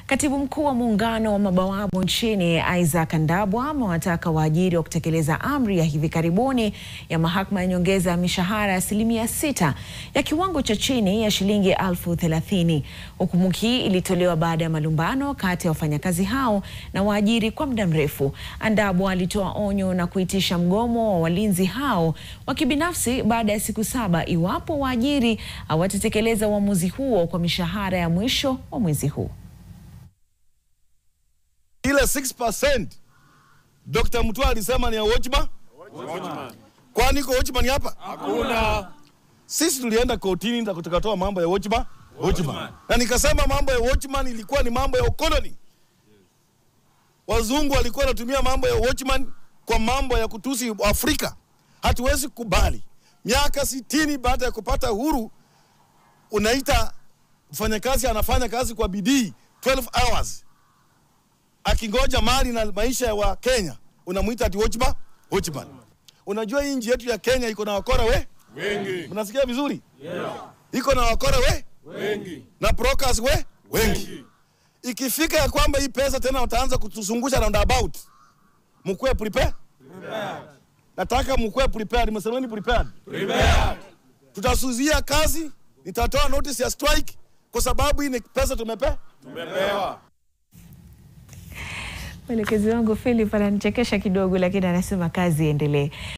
Katibu mkuu wa muungano wa mabawabu nchini Isaac Ndabwa amewataka waajiri wa kutekeleza amri ya hivi karibuni ya mahakama ya nyongeza ya mishahara ya 6% ya kiwango cha chini ya shilingi 30,000. Hukumu hii ilitolewa baada ya malumbano kati ya wafanyakazi hao na waajiri kwa muda mrefu. Ndabwa alitoa onyo na kuitisha mgomo wa walinzi hao wa kibinafsi baada ya siku 7 iwapo waajiri hawatatekeleza uamuzi huo kwa mishahara ya mwisho wa mwezi huu. Ile 6% Dr. Mutua alisema ni ya watchman. Kwani kwa watchman hapa? Hakuna. Sisi tulienda kotini na tukatoa mambo ya watchman. Na nikasema mambo ya watchman ilikuwa ni mambo ya ukoloni. Wazungu walikuwa wanatumia mambo ya watchman kwa mambo ya kutusi Afrika. Hatuwezi kubali. Miaka 60 baada ya kupata uhuru unaita mfanyakazi anafanya kazi kwa bidii 12 hours. Akingoja mali na maisha wa Kenya, unamuita ati watchman. Unajua hii nchi yetu ya Kenya iko na wakora wengi. Mnasikia vizuri? Yeah. Iko na wakora wengi. Na brokers wengi. Ikifika ya kwamba hii pesa tena wataanza kutuzungusha roundabout. Mkuwe prepared. Nataka mkuwe prepared. Msemeni prepared. Tutasuzia kazi, nitatoa notice ya strike kwa sababu hii ni pesa tumepewa. Mwelekezi wangu Philip ananichekesha kidogo, lakini anasema kazi iendelee.